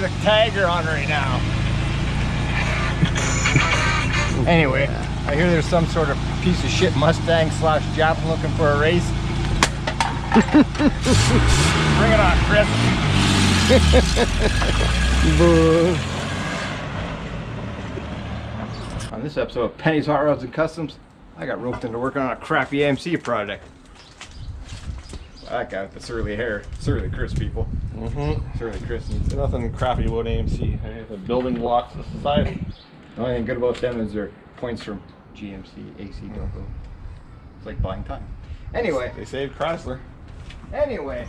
a tagger on right now. Anyway, I hear there's some sort of piece of shit Mustang slash Javelin looking for a race. Bring it on, Chris. On this episode of Penny's Hot Rods and Customs, I got roped into working on a crappy AMC project. That guy with the surly hair. Surly Chris, people. Surly Chris. Nothing crappy about AMC. The building blocks of society. The only thing good about them is their points from GMC, AC don't go. It's like buying time. Anyway. They saved Chrysler. Anyway.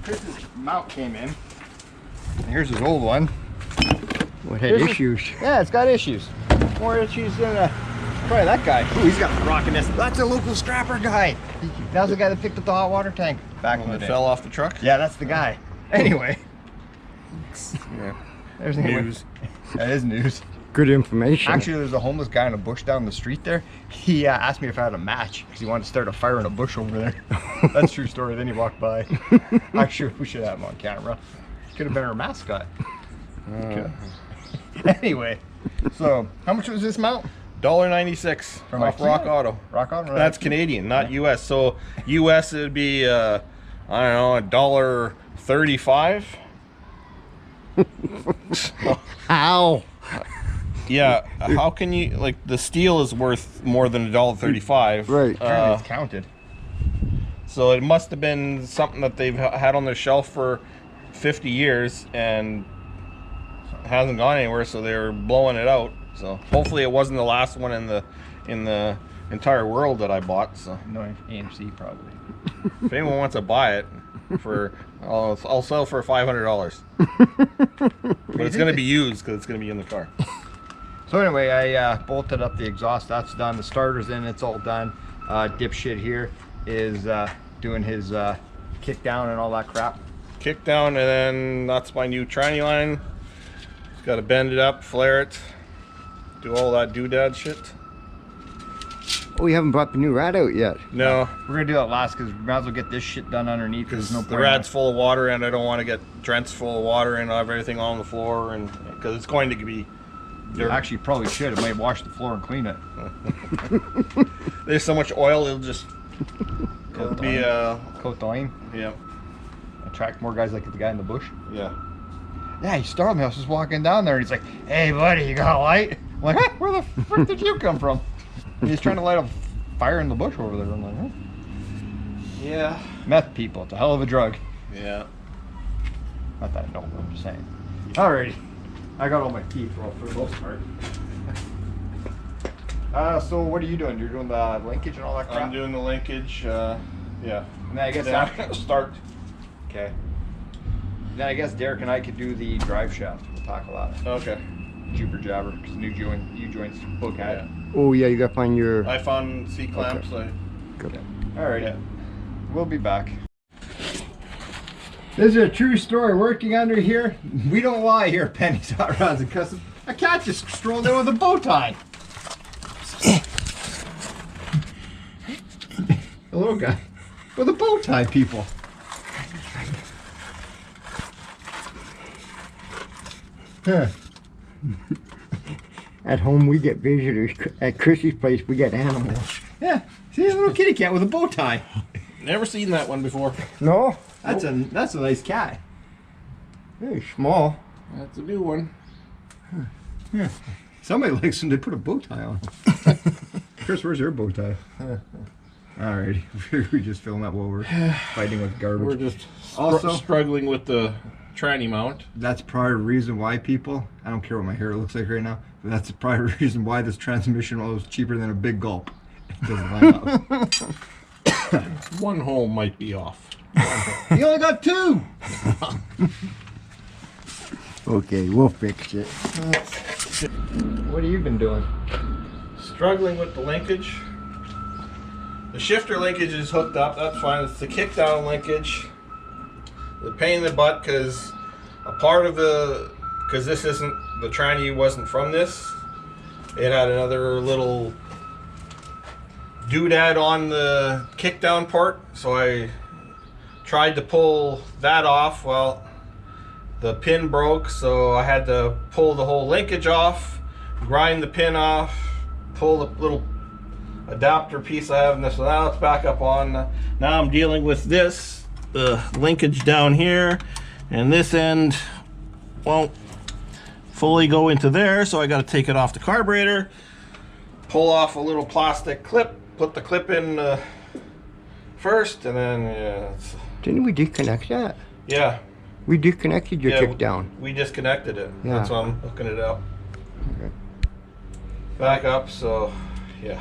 Chris's mount came in. And here's his old one. What had issues? Yeah, it's got issues. More issues than probably that guy. Ooh, he's got a rock in this. That's a local scrapper guy. That's the guy that picked up the hot water tank back in the day. Fell off the truck? Yeah, that's the guy. Anyway. Yeah. There's news. That is news. Good information. Actually, there's a homeless guy in a bush down the street there. He asked me if I had a match because he wanted to start a fire in a bush over there. That's a true story. Then he walked by. Actually, we should have him on camera. Could have been our mascot. Anyway, so how much was this mount? $1.96 from off Rock Auto. Rock Auto? Right? That's Canadian, not US. So US it would be I don't know, $1.35. How? Yeah, how can you, like, the steel is worth more than $1.35. Right. Apparently it's counted. So it must have been something that they've had on their shelf for 50 years and hasn't gone anywhere, so they were blowing it out. So hopefully it wasn't the last one in the entire world that I bought. So No, AMC probably. if anyone wants to buy it, I'll sell for $500. But it's going to be used because it's going to be in the car. So anyway, I bolted up the exhaust. That's done. The starter's in. It's all done. Dipshit here is doing his kick down and all that crap. Kick down, and then that's my new tranny line. Just got to bend it up, flare it, do all that doodad shit. Oh, we haven't brought the new rad out yet. No, We're gonna do that last because we might as well get this shit done underneath. because no the rad's full of water, and I don't want to get drenched full of water and have everything on the floor, and because it's going to be dirt. Actually, probably should. It might wash the floor and clean it. There's so much oil, it'll just Coat be coat the lane. yeah, Attract more guys like the guy in the bush. yeah. Yeah, he startled me. I was just walking down there and he's like, "Hey, buddy, you got a light?" I'm like, "Huh? Where the frick did you come from?" And he's trying to light a fire in the bush over there. I'm like, "Huh?" Yeah. Meth, people. It's a hell of a drug. Yeah. Not that I know, but I'm just saying. Alrighty. I got all my teeth, well, for the most part. So what are you doing? You're doing the linkage and all that crap? I'm doing the linkage, yeah. And then I guess Then start. Okay. Then I guess Derek and I could do the drive shaft. We'll tackle that. Okay. Jubber jabber, because new joints book had. Yeah. Oh yeah, you gotta find your. I found C-clamps. Okay. Good. Alright. Yeah. We'll be back. This is a true story. Working under here, we don't lie here at Penny's Hot Rods and Customs. A cat just strolled in with a bow tie. A little guy with a bow tie, people. Huh. At home we get visitors. At Chrissy's place we get animals. Yeah. See a little kitty cat with a bow tie. Never seen that one before. No? That's a nice cat. Very small. That's a new one. Yeah. Somebody likes them to put a bow tie on. Chris, where's your bow tie? Alrighty. We just filling that while we're fighting with garbage. We're just Also- struggling with the tranny mount. That's probably the reason why, people, I don't care what my hair looks like right now, but that's probably the reason why this transmission oil is cheaper than a big gulp. It doesn't line up. One hole might be off. You only got two! Okay, we'll fix it. What have you been doing? Struggling with the linkage. The shifter linkage is hooked up, that's fine. It's the kick down linkage. The pain in the butt because a part of because this isn't, the tranny wasn't from this. It had another little doodad on the kick down part, so I tried to pull that off. Well, the pin broke, so I had to pull the whole linkage off, grind the pin off, pull the little adapter piece I have in this. So now it's back up on. Now I'm dealing with this, the linkage down here, and this end won't fully go into there, so I got to take it off the carburetor, pull off a little plastic clip, put the clip in first, and then Didn't we disconnect that? yeah. We disconnected your kick down. We disconnected it. Yeah. That's why I'm hooking it up. Okay. Back up, so yeah.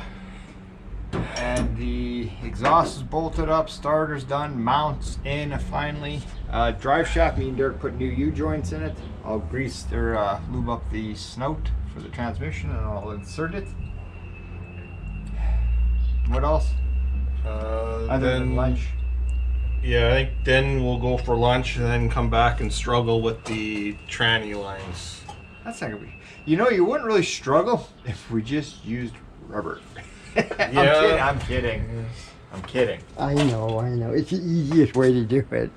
And the exhaust is bolted up, starter's done, mounts in finally. Drive shaft, me and Dirk put new U-joints in it. I'll grease or lube up the snout for the transmission and I'll insert it. What else? Other than lunch. Yeah, I think then we'll go for lunch and then come back and struggle with the tranny lines. That's not gonna be. You know, you wouldn't really struggle if we just used rubber. Yeah. I'm kidding. I'm kidding. I know. It's the easiest way to do it.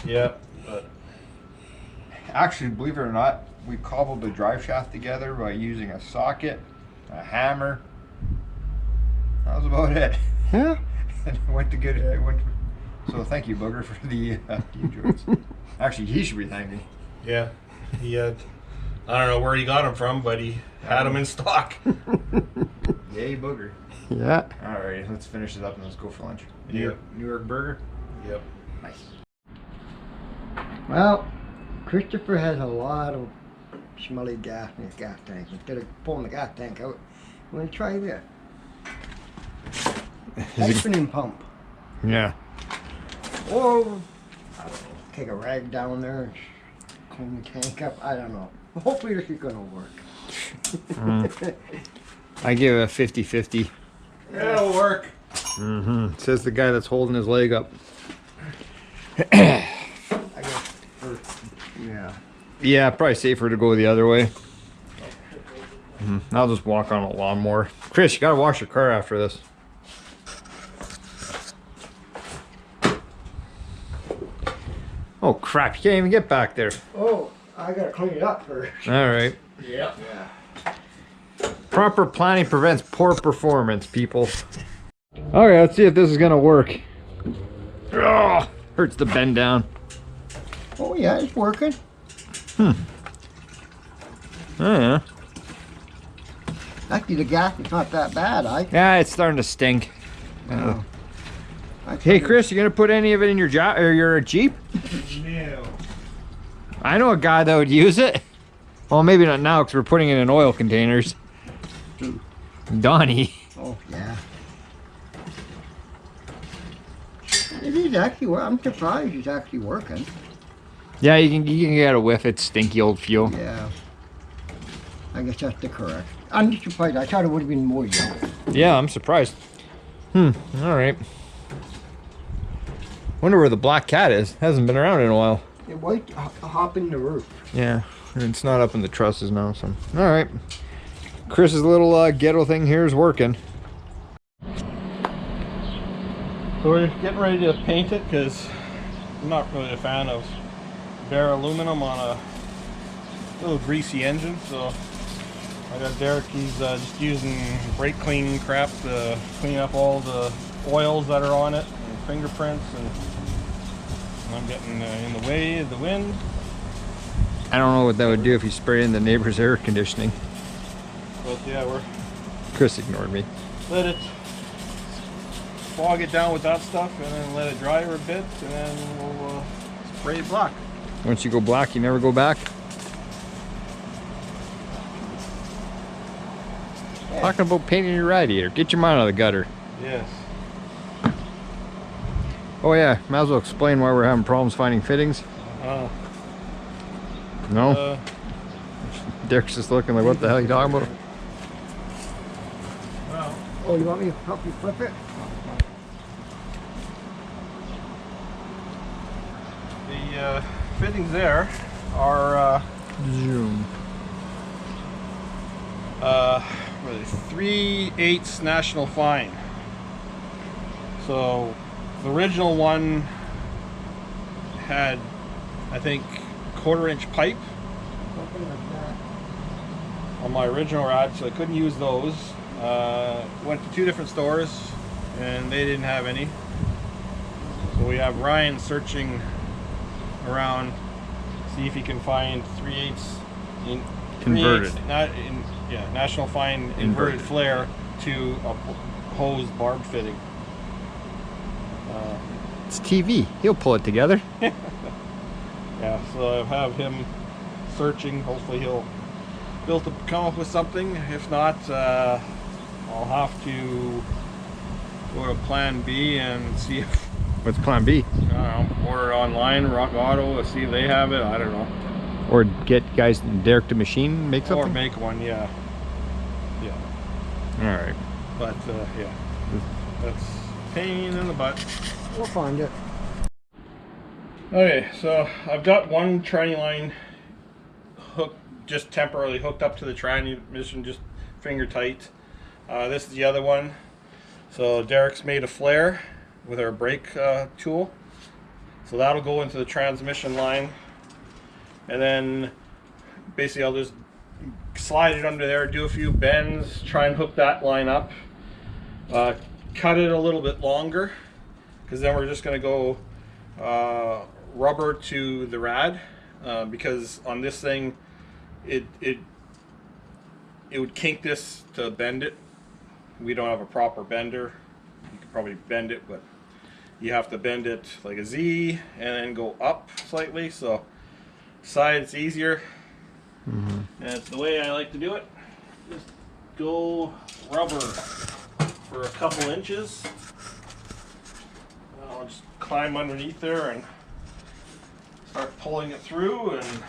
Yeah, but Actually, believe it or not, we cobbled the drive shaft together by using a socket, a hammer. That was about it. Yeah. And it went to good. It went. So thank you, Booger, for the U-joints. Actually, he should be thanking. yeah, he had. I don't know where he got them from, but he had them in stock. Yay, Booger. Yeah. All right, let's finish this up and let's go for lunch. Yep. New York burger. Yep. Nice. Well, Christopher has a lot of smelly gas in his gas tank. Instead of pulling the gas tank out, I'm going to try this. Siphon pump. Yeah. Or, I don't know, take a rag down there and clean the tank up. I don't know. Hopefully this is going to work. I give it a 50-50. It'll work. Mm-hmm. Says the guy that's holding his leg up. I guess, yeah. Yeah, probably safer to go the other way. I'll just walk on a lawnmower. Chris, you gotta wash your car after this. Oh crap, you can't even get back there. Oh, I got to clean it up first. Alright. Yep. Yeah. Proper planning prevents poor performance, people. Okay, let's see if this is gonna work. Ugh, hurts to bend down. Oh, yeah, it's working. Oh yeah. Actually, the gas is not that bad. Yeah, it's starting to stink. Oh. Hey Chris, you gonna put any of it in your your Jeep? No. I know a guy that would use it. Well, maybe not now because we're putting it in oil containers. Donnie. Oh, yeah. It is actually, I'm surprised it's actually working. Yeah, you can get a whiff. It's stinky old fuel. Yeah. I guess that's the correct. I'm just surprised. I thought it would have been more yellow. Yeah, I'm surprised. All right. Wonder where the black cat is. Hasn't been around in a while. It might hop in the roof. Yeah, and it's not up in the trusses now. So, all right. Chris's little ghetto thing here is working. So we're getting ready to paint it because I'm not really a fan of bare aluminum on a little greasy engine. So I got Derek, he's just using brake cleaning crap to clean up all the oils that are on it and fingerprints, and I'm getting in the way of the wind. I don't know what that would do if you sprayed in the neighbor's air conditioning. But yeah, we're Chris ignored me. let it fog it down with that stuff and then let it dry for a bit, and then we'll spray it black. Once you go black, you never go back. Talking about painting your radiator. Get your mind out of the gutter. Yes. Oh yeah, might as well explain why we're having problems finding fittings. No? Derek's just looking like, what the hell are you talking about? Well, Oh, you want me to help you flip it? the fittings there are Zoom. really 3/8 National Fine. So the original one had, I think, 1/4-inch pipe Something like that. on my original rod, so I couldn't use those. Went to 2 different stores and they didn't have any. So we have Ryan searching around, see if he can find 3/8 in Converted. National Fine inverted flare to a hose barb fitting. It's TV. He'll pull it together. Yeah, so I have him searching. Hopefully he'll be able to come up with something. If not, I'll have to go to Plan B and see if, What's plan B? I don't know, order online, Rock Auto, see if they have it. I don't know. Or get guys Derek to machine, make something? Or make one, yeah. Yeah. Alright. But, yeah. That's pain in the butt. We'll find it. Okay, so I've got one tranny line hooked, just temporarily hooked up to the transmission, just finger tight. This is the other one. So Derek's made a flare with our brake tool. So that'll go into the transmission line. And then basically I'll just slide it under there, do a few bends, try and hook that line up. Cut it a little bit longer, because then we're just going to go rubber to the rad, because on this thing it would kink this to bend it. We don't have a proper bender. You could probably bend it, but you have to bend it like a Z and then go up slightly, so side's easier. And it's the way I like to do it. Just go rubber for a couple inches. I'll just climb underneath there and start pulling it through, and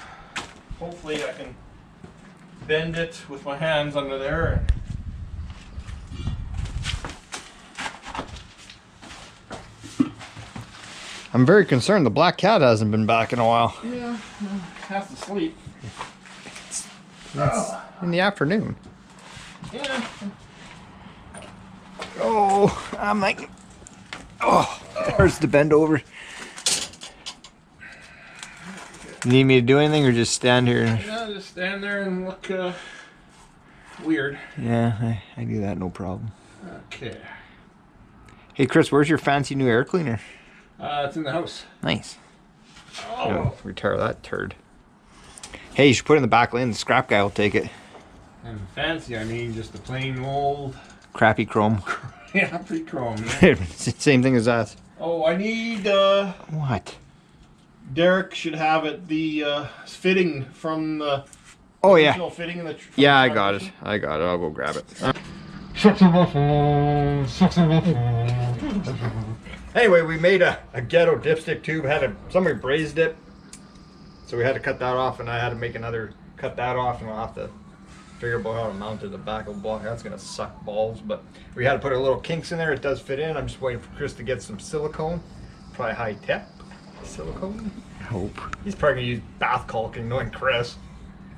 hopefully I can bend it with my hands under there. I'm very concerned the black cat hasn't been back in a while. Yeah, has to sleep. It's in the afternoon. Yeah. Oh, I'm like, oh, there's the bend over. You need me to do anything or just stand here? Yeah, just stand there and look weird. Yeah, I do that, no problem. Okay. Hey Chris, where's your fancy new air cleaner? It's in the house. Nice. Oh. Retire that turd. Hey, you should put it in the back lane. The scrap guy will take it. And fancy, I mean just the plain old. Crappy chrome. Yeah, pretty chrome. Yeah. Same thing as that. Oh, I need. What? Derek should have it. The fitting from the. Oh yeah. Original fitting in the. Yeah, I got it. I got it. I'll go grab it. Anyway, we made a ghetto dipstick tube. Somebody brazed it, so we had to cut that off, and I had to make another. Cut that off, and I'll have to figure out how to mount it to the back of the block. That's gonna suck balls, but we had to put a little kinks in there. It does fit in. I'm just waiting for Chris to get some silicone, probably high tech silicone. I hope. He's probably gonna use bath caulking, knowing Chris.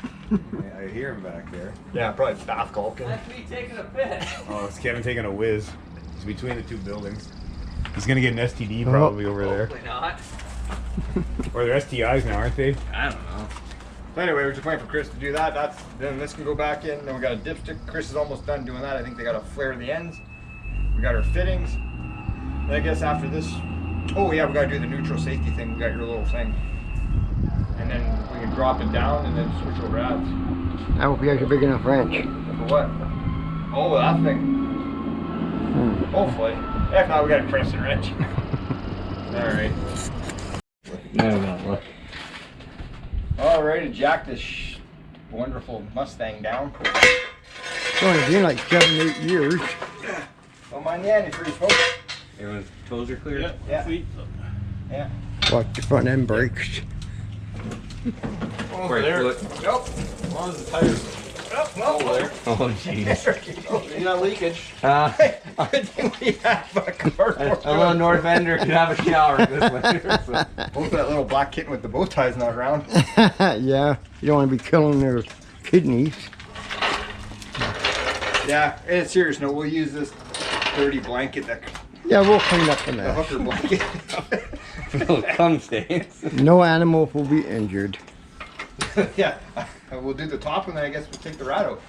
I hear him back there. Yeah, probably bath caulking. That's me taking a piss. Oh, it's Kevin taking a whiz. He's between the two buildings. He's gonna get an STD probably over there. Hopefully not. Or they're STIs now, aren't they? I don't know. So anyway, we're just waiting for Chris to do that. Then this can go back in. Then we got a dipstick. Chris is almost done doing that. I think they got to flare the ends. We got our fittings. And I guess after this, oh yeah, we got to do the neutral safety thing. We got your little thing, and then we can drop it down and then switch over rads. I hope you guys are big enough wrench. For what? Oh, that thing. Hopefully. If not, we got a crescent wrench. All right. No. All right, to jack this wonderful Mustang down. It's only been like 7-8 years. Don't mind the antifreeze, folks. Everyone's toes are clear. Yeah. Yeah. Feet. Yeah. Watch the front end brakes. Oh, Right there. foot. Nope. As long as the tires. Oh, there. Oh jeez. There we go. You got leakage. Good thing we have a cardboard. A little North Ender could have a shower this winter. So. Both that little black kitten with the bow tie's not around. Yeah, you don't want to be killing their kidneys. Yeah, in serious note, we'll use this dirty blanket, Yeah, we'll clean up the the mess. hooker blanket. Little cum stains. No animals will be injured. Yeah, we'll do the top and then I guess we'll take the rad out.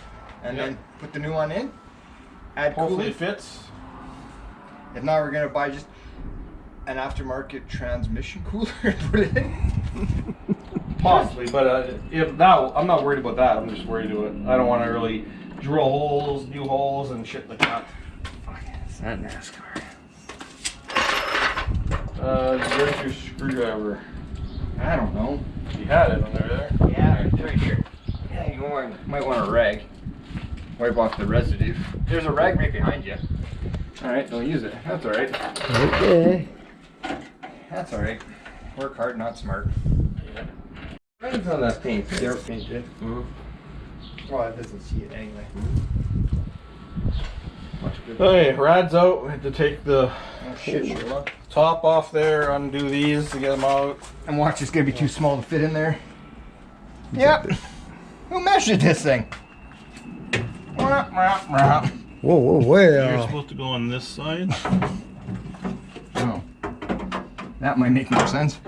And Yep. then put the new one in. Add Hopefully coolant. it fits. If not, we're gonna buy just an aftermarket transmission cooler and put it in. Possibly, but if now I'm not worried about that. I'm just worried about I don't want to really drill holes, new holes, and shit like that. It's not NASCAR. Where's your screwdriver? I don't know. You had it under there. Yeah, it's right here. Yeah, you might want a rag. Wipe off the residue. There's a rag right behind you. Alright, don't use it. That's alright. Okay. That's alright. Work hard, not smart. Yeah. Rains on that paint. They're painted. Mm-hmm. Well, it doesn't see it anyway. Okay, rad's out. We had to take the Oh shit, Sherlock. top off there, undo these to get them out. And watch, it's gonna be too small to fit in there. Yep. Who measured this thing? Whoa, whoa, You're where? supposed to go on this side. Oh. That might make more sense.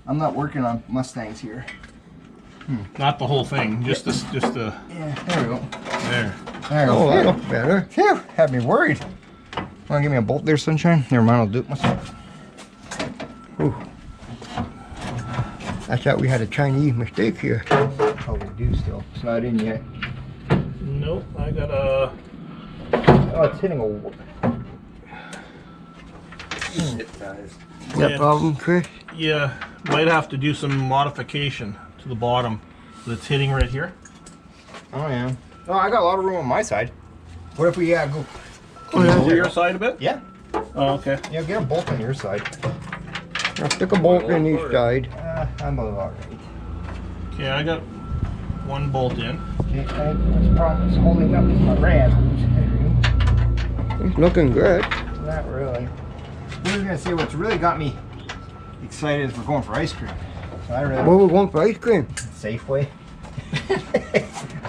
I'm not working on Mustangs here. Not the whole thing, just the Yeah, there we go. there. There you go. Oh, that Phew. looks better. Phew, had me worried. Wanna give me a bolt there, sunshine? Never mind, I'll do it myself. Ooh. I thought we had a Chinese mistake here. Probably do still. It's not in yet. Nope, I got a. Oh, it's hitting a wall. It does. That Yeah. problem, Chris? Yeah, might have to do some modification to the bottom that's hitting right here. Oh yeah. Oh, I got a lot of room on my side. What if we go? Oh, yeah. Over your side a bit? Yeah. Oh, okay. Yeah, get a bolt on your side. I'll stick a bolt in each side. I'm alright. Okay, I got one bolt in. Okay, what's the problem? It's holding up my rad. It's looking good. Not really. I was gonna say what's really got me excited is we're going for ice cream. So I really Where we going for ice cream? Safeway.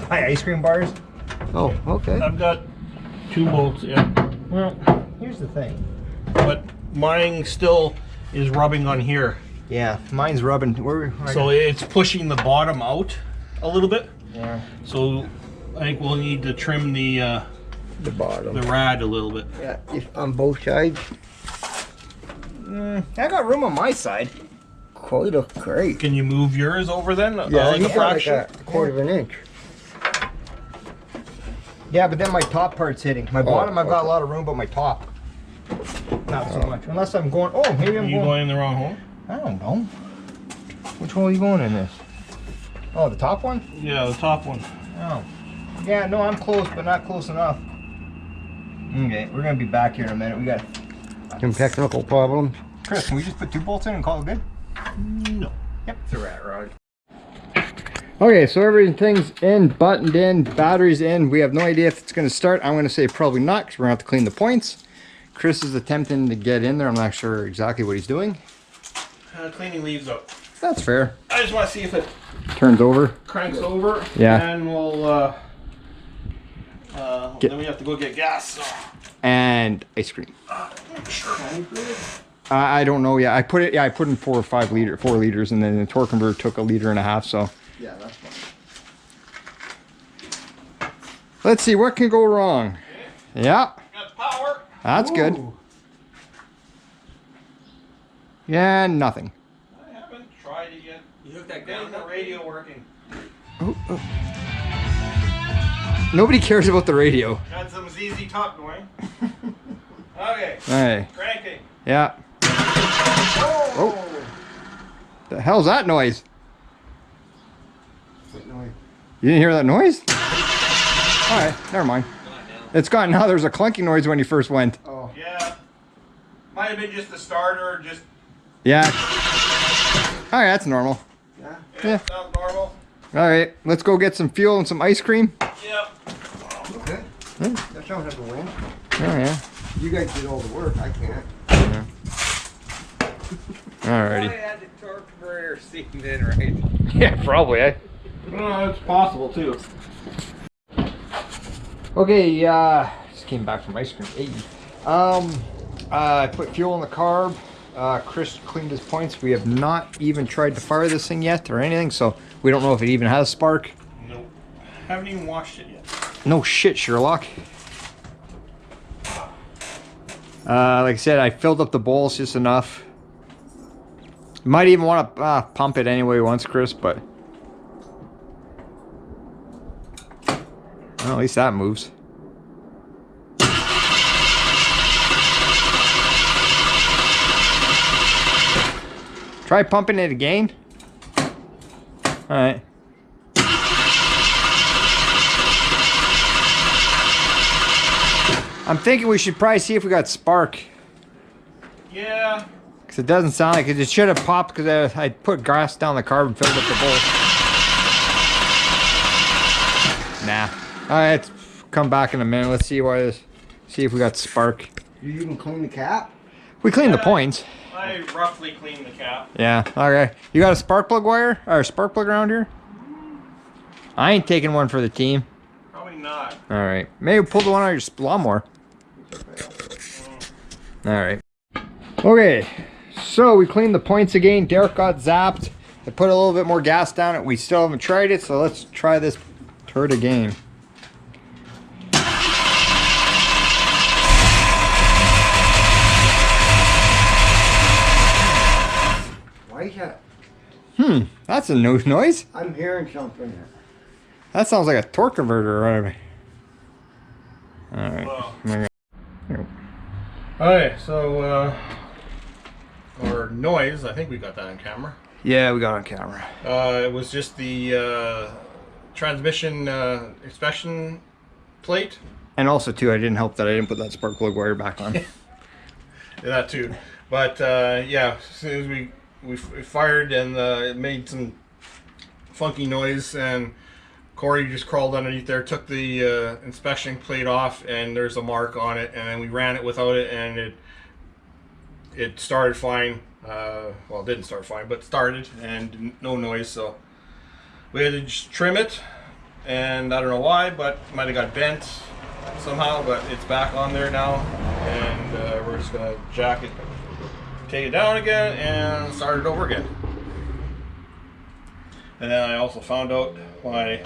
Buy ice cream bars. Oh, okay. I've got two bolts in, Well, here's the thing. but mine still is rubbing on here. Yeah, mine's rubbing. So it's pushing the bottom out a little bit. yeah. So I think we'll need to trim the bottom. rad a little bit. Yeah, just on both sides. I got room on my side. Quite a great. Can you move yours over then? Yeah, like you a got fraction? like a quarter of an inch. Yeah, but then my top part's hitting. My bottom, I've got a okay. lot of room, but my top, not so much. Unless I'm going. Oh, maybe Are I'm you going in the wrong hole? I don't know. Which hole are you going in this? Oh, the top one? Yeah, the top one. Oh. Yeah, no, I'm close, but not close enough. Okay, we're gonna be back here in a minute. We got. Some technical problems. Chris, can we just put 2 bolts in and call it good? No. Yep, it's a rat rod. Okay, so everything's in, buttoned in, battery's in. We have no idea if it's gonna start. I'm gonna say probably not, because we're gonna have to clean the points. Chris is attempting to get in there. I'm not sure exactly what he's doing. Cleaning leaves up. That's fair. I just want to see if it Turns over. cranks over. Yeah. And we'll. Then we have to go get gas. So. And ice cream. I don't know. Yeah, I put it. Yeah, I put in 4 liters, and then the torque converter took 1.5 liters. So Yeah, that's fine. let's see what can go wrong. Yeah, Got power. that's good. Yeah, nothing. I haven't tried it yet. You hooked that Getting ground the up? radio working. Nobody cares about the radio. Got some ZZ Top going. Okay. Hey, Cranking. yeah. Oh, the hell's that noise? You didn't hear that noise? All right, never mind. It's gone now. There's a clunky noise when you first went. Oh, Yeah. Might have been just the starter. Just. Yeah. All right, that's normal. yeah. Yeah. Sounds normal. All right, let's go get some fuel and some ice cream. Yep. Okay. That sounds like a win. Oh yeah. You guys did all the work. I can't. I Alrighty. had the torque converter seated in right. Yeah, probably. Eh? Well, it's possible too. Okay. Just came back from ice cream. Hey. I put fuel in the carb. Chris cleaned his points. We have not even tried to fire this thing yet or anything, so we don't know if it even has spark. Nope. Haven't even washed it yet. No shit, Sherlock. Like I said, I filled up the bowls just enough. Might even want to pump it anyway once, Chris, but... Well, at least that moves. Try pumping it again. Alright. I'm thinking we should probably see if we got spark. Yeah. Because it doesn't sound like it. It should have popped because I put gas down the carb and filled up the bowl. Nah. Alright, let's come back in a minute. Let's see why this. See if we got spark. You even clean the cap? We cleaned the points. I roughly cleaned the cap. Yeah, okay. You got a spark plug wire? Or a spark plug around here? I ain't taking one for the team. Probably not. Alright. Maybe pull the one on your lawnmower. Alright. Okay. So we cleaned the points again. Derek got zapped. I put a little bit more gas down it. We still haven't tried it, so let's try this turd again. Why is that? That's a no noise. I'm hearing something there. That sounds like a torque converter or whatever. Alright. Well. Alright, so or noise, I think we got that on camera. Yeah, we got it on camera. It was just the transmission inspection plate. And also too, I didn't help that I didn't put that spark plug wire back on. Yeah, that too. But yeah, as soon as we fired and it made some funky noise, and Corey just crawled underneath there, took the inspection plate off, and there's a mark on it, and then we ran it without it, and it started fine. Well, it didn't start fine, but started, and no noise, so we had to just trim it, and I don't know why, but it might have got bent somehow, but it's back on there now, and we're just gonna jack it, take it down again, and start it over again. And then I also found out my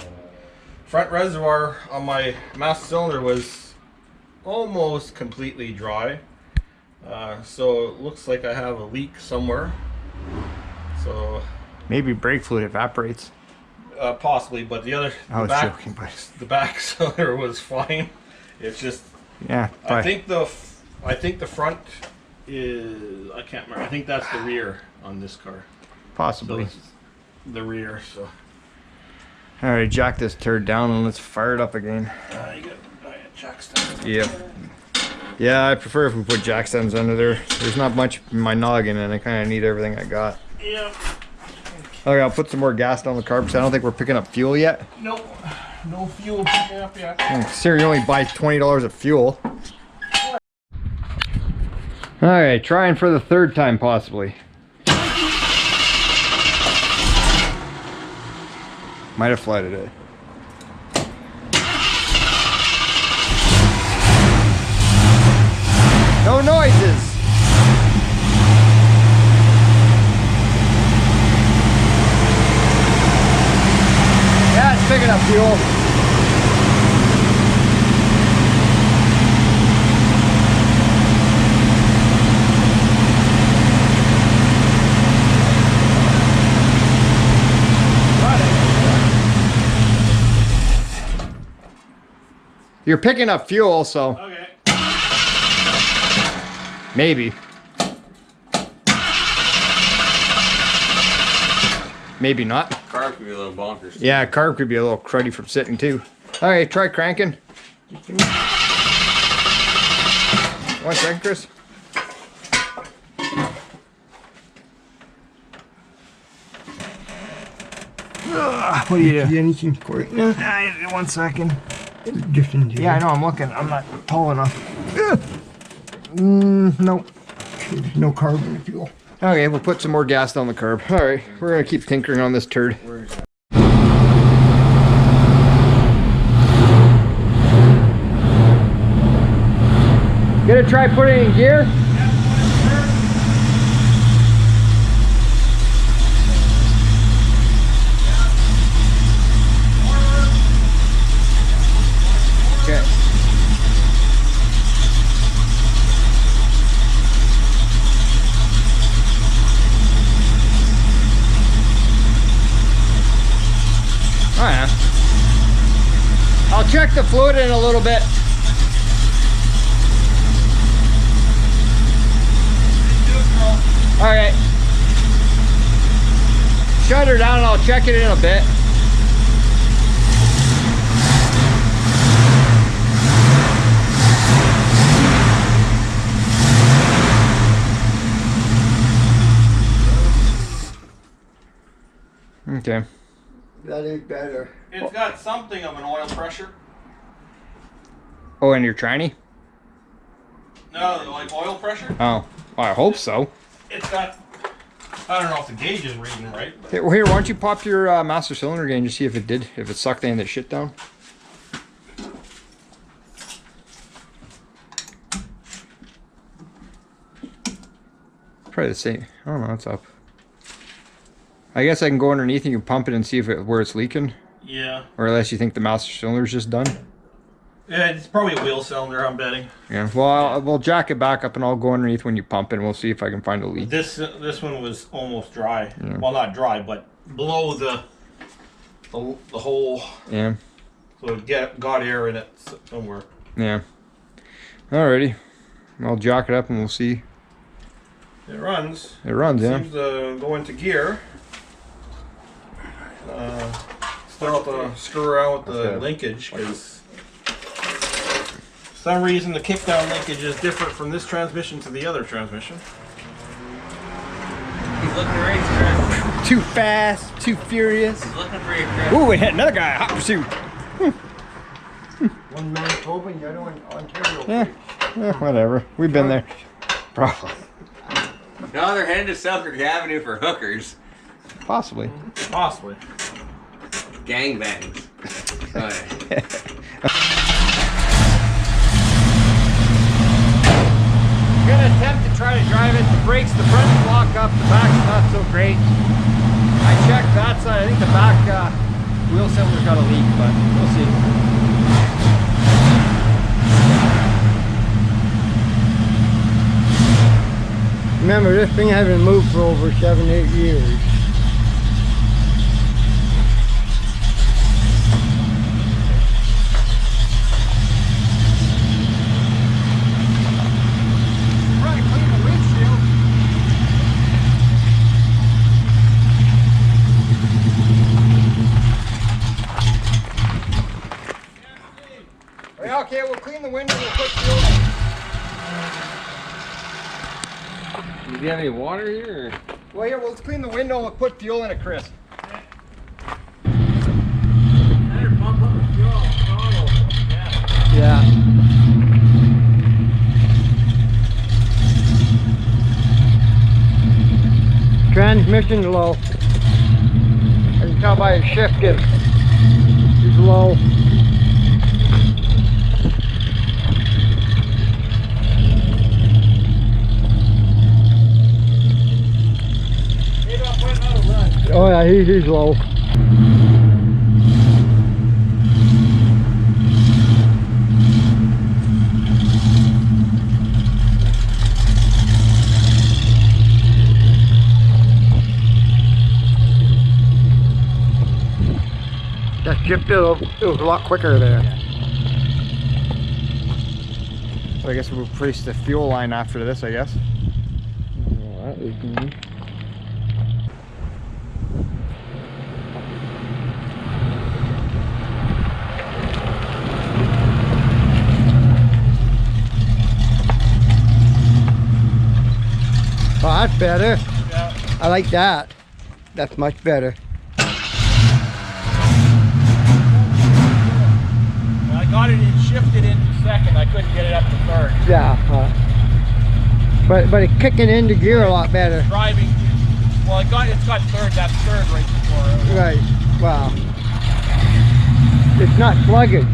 front reservoir on my master cylinder was almost completely dry. So it looks like I have a leak somewhere. So Maybe brake fluid evaporates. possibly, but the other I was joking, but the back cylinder was fine. It's just yeah. I think the front is, I can't remember. I think that's the rear on this car. Possibly. So it's the rear. So All right, jack this turd down and let's fire it up again. you got jack stands. Yep. Yeah, I prefer if we put jack stands under there. There's not much in my noggin, and I kind of need everything I got. Yep. Okay, I'll put some more gas down the carb because I don't think we're picking up fuel yet. Nope. No fuel picking up yet. Consider you only buy $20 of fuel. All right, trying for the third time possibly. Might have flooded it. No noises. Yeah, it's picking up fuel. You're picking up fuel, so Okay. maybe. Maybe not. Car could be a little bonkers. Yeah, carb could be a little cruddy from sitting too. All right, try cranking. 1 second, Chris. What do you do? Anything for it? No, 1 second. just in Yeah, I know. I'm looking. I'm not tall enough. Nope. There's no carbon fuel. Okay, we'll put some more gas down the curb. All right, we're gonna keep tinkering on this turd. Gonna try putting it in gear. check the fluid in a little bit. All right. Shut her down and I'll check it in a bit. Okay. That ain't better. It's got something of an oil pressure. Oh, and your tranny? No, like oil pressure. Oh, well, I hope so. It's got. I don't know if the gauge is reading right. But Here, why don't you pop your master cylinder gauge and see if it sucked any of that shit down? Probably the same. I don't know. It's up. I guess I can go underneath and you can pump it and see if where it's leaking. yeah. Or unless you think the master cylinder's just done. Yeah, it's probably a wheel cylinder, I'm betting. Yeah. Well, we'll jack it back up and I'll go underneath when you pump it and we'll see if I can find a leak. This one was almost dry. Yeah. Well, not dry, but below the hole. Yeah. So it got air in it somewhere. Yeah. Alrighty. I'll jack it up and we'll see. It runs. It runs, yeah. Seems to go into gear. Still have to screw around with the linkage because for some reason the kickdown linkage is different from this transmission to the other transmission. He's looking to race, Chris. Too fast, too furious. He's looking for you, Chris. Ooh, we hit another guy. Hot pursuit. One Manitoba and the other one Ontario. Yeah, whatever. We've been there. Probably. No, they're headed to Selkirk Avenue for hookers. Possibly. Possibly. Gangbangs. Right. I'm gonna attempt to try to drive it. The brakes, the front's lock up, the back's not so great. I checked that side. I think the back wheel cylinder's got a leak, but we'll see. Remember, this thing hasn't moved for over 7-8 years. Probably clean the windshield. Okay, we'll clean the window. We'll put fuel. Do you have any water here? Or? Well, here, we'll clean the window and we'll put fuel in it, Chris. Yeah. Transmission low. I can tell by his shifting. He's low. Oh yeah, he's low. That shift, it was a lot quicker there. So I guess we'll place the fuel line after this, I guess. Alright, we can. Oh, that's better. Yeah. I like that. That's much better. When I got it shifted into second, I couldn't get it up to third. Yeah. But it's kicking into gear a lot better. Driving, well, it's got third. That's third right before. Right. Wow. It's not sluggish.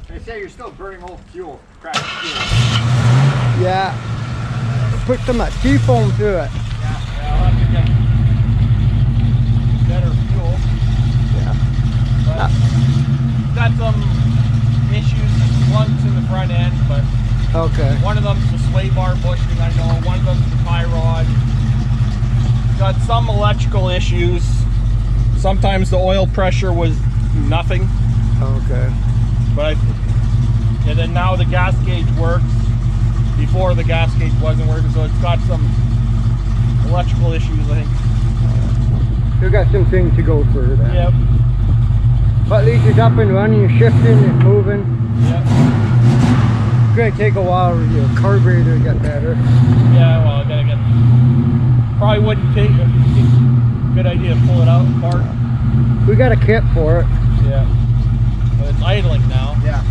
They say you're still burning old fuel, cracked fuel. Yeah. Put some seafoam through it. Yeah, I'll have to get better fuel. Yeah. But got some issues, once in the front end, but Okay. one of them's the sway bar bushing, I know. One of them's the tie rod. Got some electrical issues. sometimes the oil pressure was nothing, Okay. but and then now the gas gauge works. Before the gas gauge wasn't working, so it's got some electrical issues, I think. You got some things to go through there. Yep. But at least it's up and running, shifting, it's moving. Yep. It's gonna take a while for your carburetor to get better. Yeah, well, I gotta get. Probably wouldn't take a good idea to pull it out apart. We got a kit for it. Yeah. But it's idling now. Yeah.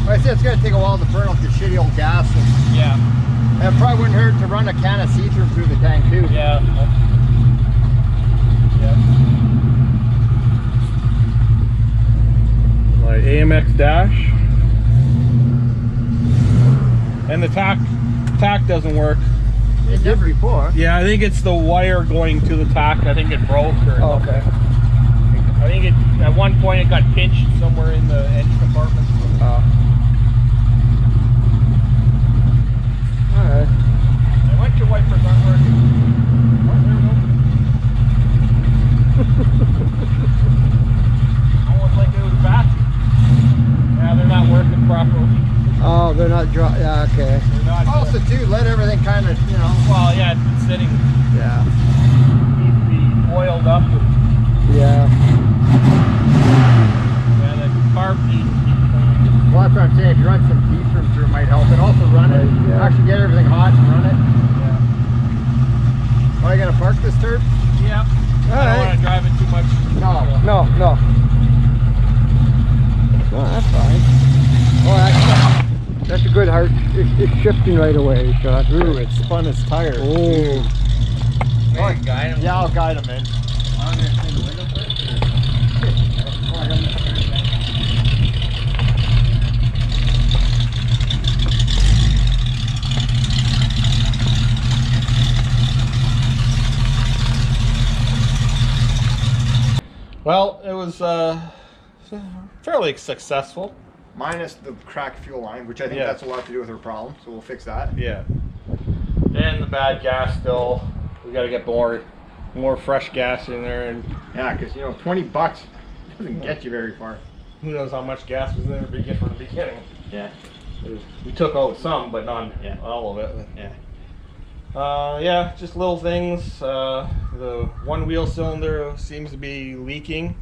Well, I said it's gonna take a while to burn off the shitty old gas. Yeah. And it probably wouldn't hurt to run a can of see-through through the tank too. Yeah. Yeah. My AMX dash. And the tack doesn't work. It did before. Yeah, I think it's the wire going to the tack. I think it broke or something. Okay. I think it at one point it got pinched somewhere in the engine compartment. Alright. The windshield wipers aren't working. What? There we go. Almost like it was battery. Yeah, they're not working properly. Oh, they're not dry. Yeah, okay. They're not. Also too, let everything kind of, you know. Well, yeah, it's been sitting. Yeah. Needs to be oiled up. Yeah. Yeah, the carb needs to be cleaned. Well, that's what I'm saying. If you run some see-through through, it might help. And also run it. Yeah. Actually get everything hot and run it. Yeah. Oh, you gonna park this turd? Yeah. I don't want to drive it too much. No. No, no. No, that's fine. Oh, that's a good heart. It's shifting right away, so that's Ooh, good. it spun his tire. Oh. Guide him. Yeah, I'll guide him in. Well, it was fairly successful. Minus the cracked fuel line, which I think Yeah. that's a lot to do with her problem. So we'll fix that. Yeah. And the bad gas still. We got to get more fresh gas in there, and Yeah, because you know, $20 doesn't get you very far. who knows how much gas was in there from the beginning. Yeah. We took out some, but not all of it. Yeah. Yeah, just little things. The one wheel cylinder seems to be leaking.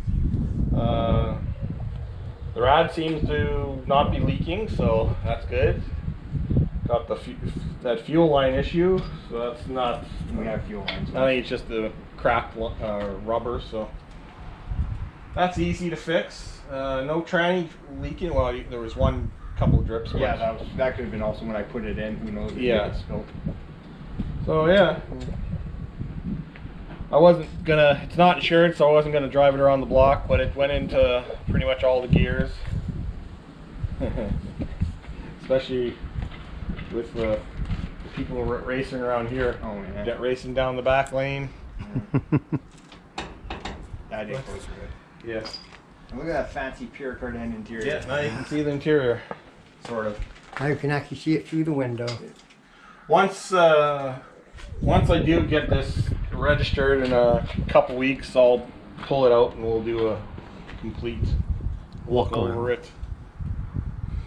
The rad seems to not be leaking, so that's good. Got that fuel line issue, so that's not. We have fuel lines. I think it's just the cracked rubber, so that's easy to fix. No tranny leaking. Well, there was couple of drips. Yeah, that could have been also when I put it in. Who knows? Yeah. It spilled. So yeah, I wasn't gonna. It's not insured, so I wasn't gonna drive it around the block. But it went into pretty much all the gears, especially with the people racing around here. Oh yeah. Get racing down the back lane. That did close good. Yeah. And look at that fancy Pier Cardin interior. Yeah. Now you can see the interior, sort of. Now you can actually see it through the window. Once I do get this registered in a couple weeks, I'll pull it out and we'll do a complete look over it.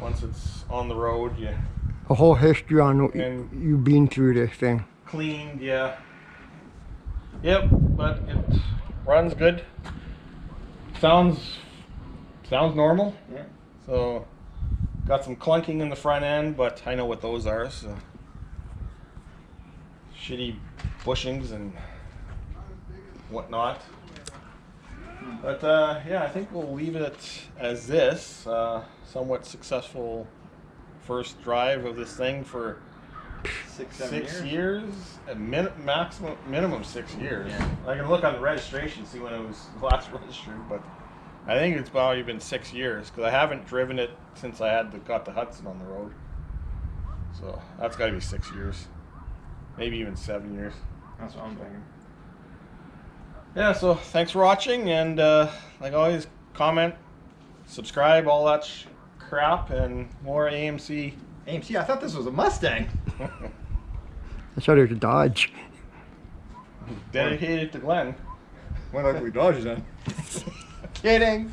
Once it's on the road, yeah. A whole history on And- you been through this thing. Cleaned, yeah. Yep, but it runs good. Sounds normal. Yeah. So got some clunking in the front end, but I know what those are. So shitty bushings and whatnot. But yeah, I think we'll leave it as this. Somewhat successful first drive of this thing for 6 years. At minimum 6 years. Yeah. I can look on the registration, see when it was last registered, but I think it's probably been 6 years because I haven't driven it since I got the Hudson on the road. So that's got to be 6 years, maybe even 7 years. That's what I'm thinking. Yeah, so thanks for watching, and like always, comment, subscribe, all that crap, and more AMC. AMC, I thought this was a Mustang. I thought it was a Dodge. Dedicated to Glenn. One ugly Dodge then. Kidding.